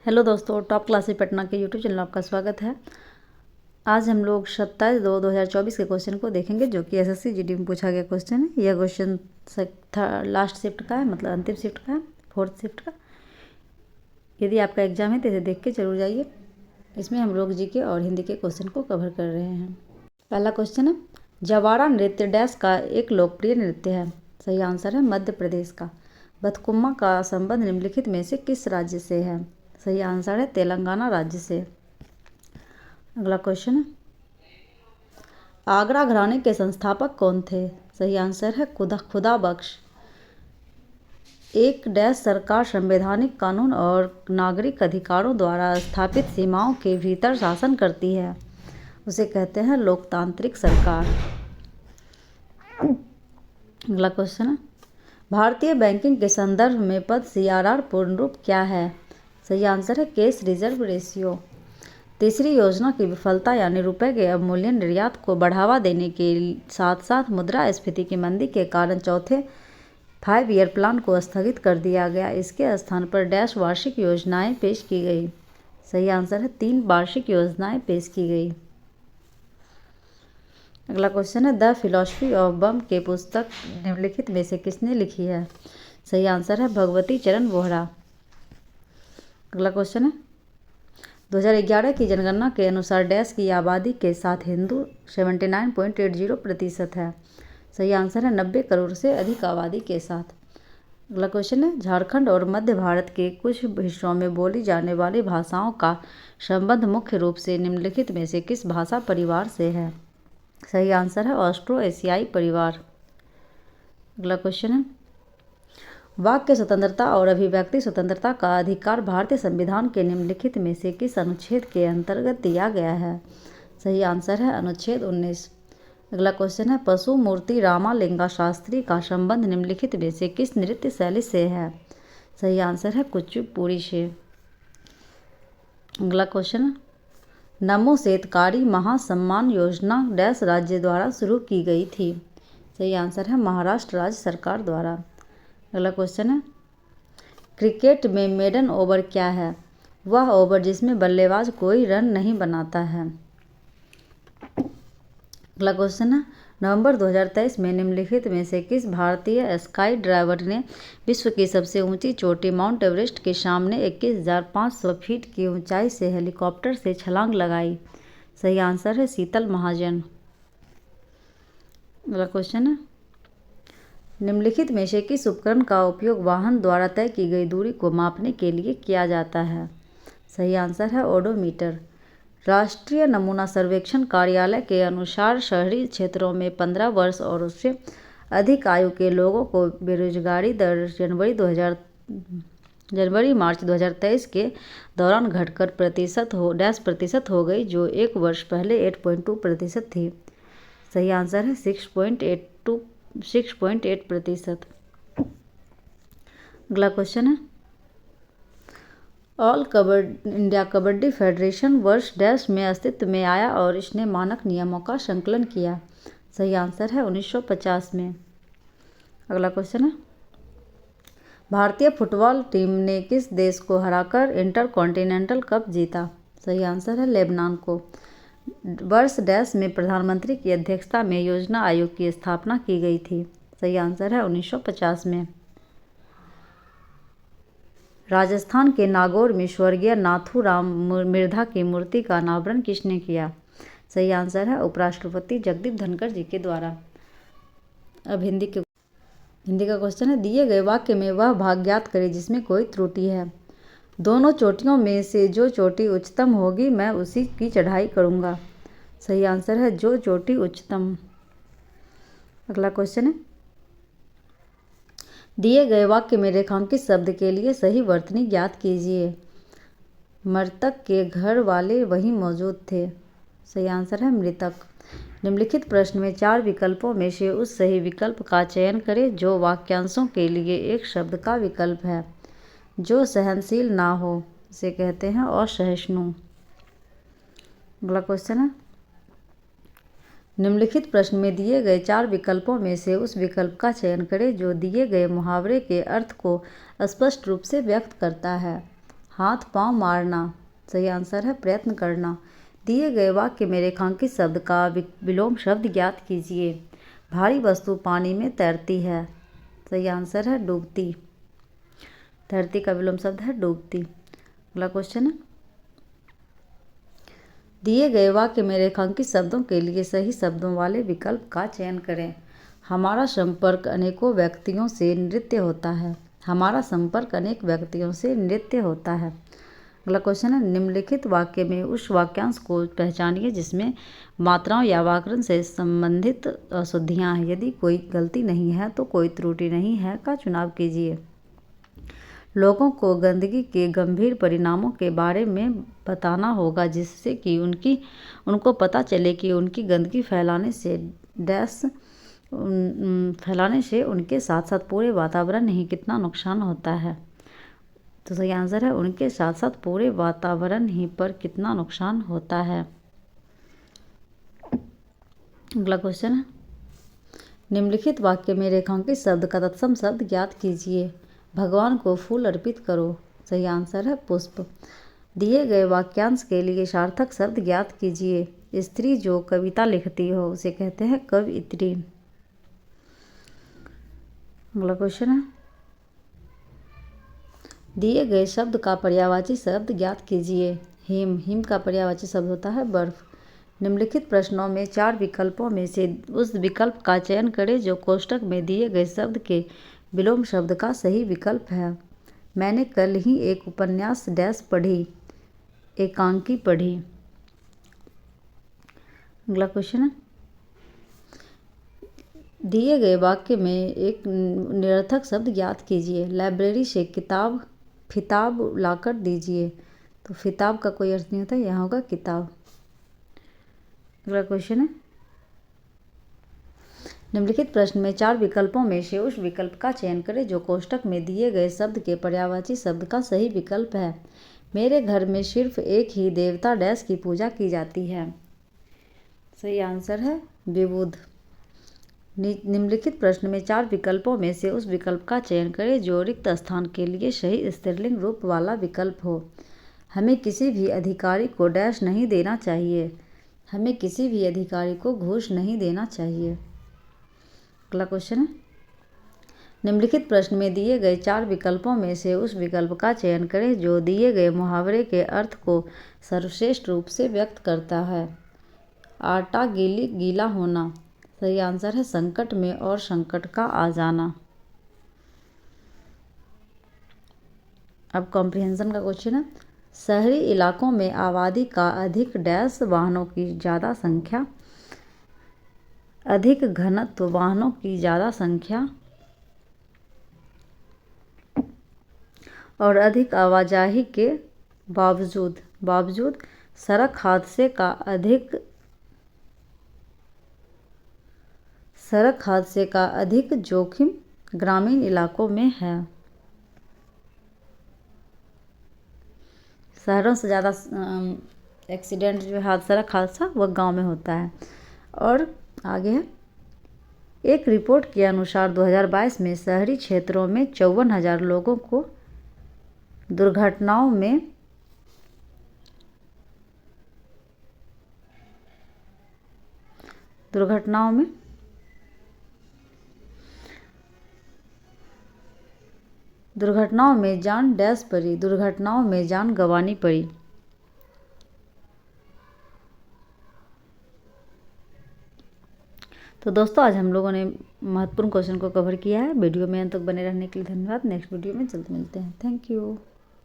Hello दोस्तों, top classes Patna के YouTube channel में आपका स्वागत है। आज हम लोग 27/2/2024 के क्वेश्चन को देखेंगे, जो कि एसएससी जीडी में पूछा गया क्वेश्चन है। यह क्वेश्चन लास्ट शिफ्ट का है, मतलब अंतिम शिफ्ट का है, 4th शिफ्ट का। यदि आपका एग्जाम है तो इसे देख के जरूर जाइए। इसमें हम लोग जीके और हिंदी के क्वेश्चन को कवर कर रहे हैं। पहला क्वेश्चन है, जवारा नृत्य डैश का एक लोकप्रिय नृत्य है। सही आंसर है मध्य प्रदेश का। बथकुम्मा का संबंध निम्नलिखित में से किस राज्य से है। सही आंसर है तेलंगाना राज्य से। अगला क्वेश्चन है, आगरा घराने के संस्थापक कौन थे। सही आंसर है खुदा बख्श। एक डैश सरकार संवैधानिक कानून और नागरिक अधिकारों द्वारा स्थापित सीमाओं के भीतर शासन करती है, उसे कहते हैं लोकतांत्रिक सरकार। अगला क्वेश्चन है, भारतीय बैंकिंग के संदर्भ में पद CRR पूर्ण रूप क्या है। सही आंसर है कैश रिजर्व रेशियो। तीसरी योजना की विफलता यानी रुपए के अवमूल्यन निर्यात को बढ़ावा देने के साथ साथ मुद्रास्फीति की मंदी के कारण चौथे 5 ईयर प्लान को स्थगित कर दिया गया। इसके स्थान पर डैश वार्षिक योजनाएं पेश की गई। सही आंसर है 3 वार्षिक योजनाएं पेश की गई। अगला क्वेश्चन है, द फिलॉसफी ऑफ बम के पुस्तक निम्नलिखित में से किसने लिखी है। सही आंसर है भगवती चरण वोहरा। अगला क्वेश्चन है, 2011 की जनगणना के अनुसार डैश की आबादी के साथ हिंदू 79.80% है। सही आंसर है 90 करोड़ से अधिक आबादी के साथ। अगला क्वेश्चन है, झारखंड और मध्य भारत के कुछ हिस्सों में बोली जाने वाली भाषाओं का संबंध मुख्य रूप से निम्नलिखित में से किस भाषा परिवार से है। सही आंसर है ऑस्ट्रो एशियाई परिवार। अगला क्वेश्चन है, वाक्य स्वतंत्रता और अभिव्यक्ति स्वतंत्रता का अधिकार भारतीय संविधान के निम्नलिखित में से किस अनुच्छेद के अंतर्गत दिया गया है। सही आंसर है अनुच्छेद 19। अगला क्वेश्चन है, पशु मूर्ति रामालिंगा शास्त्री का संबंध निम्नलिखित में से किस नृत्य शैली से है। सही आंसर है कुचिपुड़ी से। अगला क्वेश्चन है, नमो शेतकारी महासम्मान योजना डैश राज्य द्वारा शुरू की गई थी। सही आंसर है महाराष्ट्र राज्य सरकार द्वारा। अगला क्वेश्चन है, क्रिकेट में मेडन ओवर क्या है। वह ओवर जिसमें बल्लेबाज कोई रन नहीं बनाता है। अगला क्वेश्चन है, नवंबर 2023 में निम्नलिखित में से किस भारतीय स्काई ड्राइवर ने विश्व की सबसे ऊंची चोटी माउंट एवरेस्ट के सामने 21,500 फीट की ऊंचाई से हेलीकॉप्टर से छलांग लगाई। सही आंसर है शीतल महाजन। अगला क्वेश्चन है, निम्नलिखित में से किस उपकरण का उपयोग वाहन द्वारा तय की गई दूरी को मापने के लिए किया जाता है। सही आंसर है ओडोमीटर। राष्ट्रीय नमूना सर्वेक्षण कार्यालय के अनुसार शहरी क्षेत्रों में 15 वर्ष और उससे अधिक आयु के लोगों को बेरोजगारी दर जनवरी-मार्च 2023 के दौरान घटकर प्रतिशत हो गई, जो एक वर्ष पहले 8.2% थी। सही आंसर है 6.8%। अगला क्वेश्चन है, ऑल इंडिया कबड्डी फेडरेशन वर्ष डैश में अस्तित्व में आया और इसने मानक नियमों का संकलन किया। सही आंसर है 1950 में। अगला क्वेश्चन है, भारतीय फुटबॉल टीम ने किस देश को हराकर इंटरकॉन्टिनेंटल कप जीता। सही आंसर है लेबनान को। वर्ष डैश में प्रधानमंत्री की अध्यक्षता में योजना आयोग की स्थापना की गई थी। सही आंसर है 1950 में। राजस्थान के नागौर में स्वर्गीय नाथूराम मिर्धा की मूर्ति का अनावरण किसने किया। सही आंसर है उपराष्ट्रपति जगदीप धनखड़ जी के द्वारा। अब हिंदी का क्वेश्चन है, दिए गए वाक्य में वह भाग ज्ञात करें जिसमें कोई त्रुटि है। दोनों चोटियों में से जो चोटी उच्चतम होगी मैं उसी की चढ़ाई करूँगा। सही आंसर है जो चोटी उच्चतम। अगला क्वेश्चन है, दिए गए वाक्य में रेखांकित शब्द के लिए सही वर्तनी ज्ञात कीजिए। मृतक के घर वाले वहीं मौजूद थे। सही आंसर है मृतक। निम्नलिखित प्रश्न में 4 विकल्पों में से उस सही विकल्प का चयन करें जो वाक्यांशों के लिए एक शब्द का विकल्प है। जो सहनशील ना हो उसे कहते हैं असहिष्णु। अगला क्वेश्चन है, निम्नलिखित प्रश्न में दिए गए 4 विकल्पों में से उस विकल्प का चयन करें जो दिए गए मुहावरे के अर्थ को स्पष्ट रूप से व्यक्त करता है। हाथ पांव मारना। सही आंसर है प्रयत्न करना। दिए गए वाक्य में रेखांकित शब्द का विलोम शब्द ज्ञात कीजिए। भारी वस्तु पानी में तैरती है। सही आंसर है डूबती। तैरती का विलोम शब्द है डूबती। अगला क्वेश्चन है, दिए गए वाक्य में रेखांकित शब्दों के लिए सही शब्दों वाले विकल्प का चयन करें। हमारा संपर्क अनेकों व्यक्तियों से नृत्य होता है। हमारा संपर्क अनेक व्यक्तियों से नृत्य होता है। अगला क्वेश्चन है, निम्नलिखित वाक्य में उस वाक्यांश को पहचानिए जिसमें मात्राओं या व्याकरण से संबंधित अशुद्धियाँ हैं। यदि कोई गलती नहीं है तो कोई त्रुटि नहीं है का चुनाव कीजिए। लोगों को गंदगी के गंभीर परिणामों के बारे में बताना होगा जिससे कि उनको पता चले कि उनकी गंदगी फैलाने से उनके साथ साथ पूरे वातावरण ही कितना नुकसान होता है। तो सही आंसर है उनके साथ साथ पूरे वातावरण ही पर कितना नुकसान होता है। अगला क्वेश्चन है, निम्नलिखित वाक्य में रेखांकित शब्द का तत्सम शब्द ज्ञात कीजिए। भगवान को फूल अर्पित करो। सही आंसर है पुष्प। दिए गए वाक्यांश के लिए सार्थक शब्द ज्ञात कीजिए। स्त्री जो कविता लिखती हो उसे कहते हैं कवयित्री। अगला क्वेश्चन है, दिए गए शब्द का पर्यायवाची शब्द ज्ञात कीजिए। हिम का पर्यायवाची शब्द होता है बर्फ। निम्नलिखित प्रश्नों में 4 विकल्पों में से उस विकल्प का चयन करें जो कोष्ठक में दिए गए शब्द के विलोम शब्द का सही विकल्प है। मैंने कल ही एक उपन्यास डैश पढ़ी। एकांकी पढ़ी। अगला क्वेश्चन है, दिए गए वाक्य में एक निरर्थक शब्द ज्ञात कीजिए। लाइब्रेरी से फिताब लाकर दीजिए। तो फिताब का कोई अर्थ नहीं होता, यहाँ होगा किताब। अगला क्वेश्चन है, निम्नलिखित प्रश्न में 4 विकल्पों में से उस विकल्प का चयन करें जो कोष्ठक में दिए गए शब्द के पर्यायवाची शब्द का सही विकल्प है। मेरे घर में सिर्फ एक ही देवता डैश की पूजा की जाती है। सही आंसर है विबुध। निम्नलिखित प्रश्न में 4 विकल्पों में से उस विकल्प का चयन करें जो रिक्त स्थान के लिए सही स्त्रीलिंग रूप वाला विकल्प हो। हमें किसी भी अधिकारी को डैश नहीं देना चाहिए। हमें किसी भी अधिकारी को घूस नहीं देना चाहिए। अगला क्वेश्चन है, निम्नलिखित प्रश्न में दिए गए 4 विकल्पों में से उस विकल्प का चयन करें जो दिए गए मुहावरे के अर्थ को सर्वश्रेष्ठ रूप से व्यक्त करता है। आटा गीला होना। सही आंसर है संकट में और संकट का आ जाना। अब कॉम्प्रिहेंशन का क्वेश्चन है, शहरी इलाकों में आबादी का अधिक डैश वाहनों की ज़्यादा संख्या। अधिक घनत्व वाहनों की ज़्यादा संख्या और अधिक आवाजाही के बावजूद सड़क हादसे का अधिक जोखिम ग्रामीण इलाकों में है। शहरों से ज़्यादा एक्सीडेंट जो है सड़क हादसा वह गांव में होता है। और आगे है, एक रिपोर्ट के अनुसार 2022 में शहरी क्षेत्रों में 54,000 लोगों को दुर्घटनाओं में जान डैश पड़ी। दुर्घटनाओं में जान गंवानी पड़ी। तो दोस्तों आज हम लोगों ने महत्वपूर्ण क्वेश्चन को कवर किया है। वीडियो में अंत तक बने रहने के लिए धन्यवाद। नेक्स्ट वीडियो में जल्द मिलते हैं। Thank you.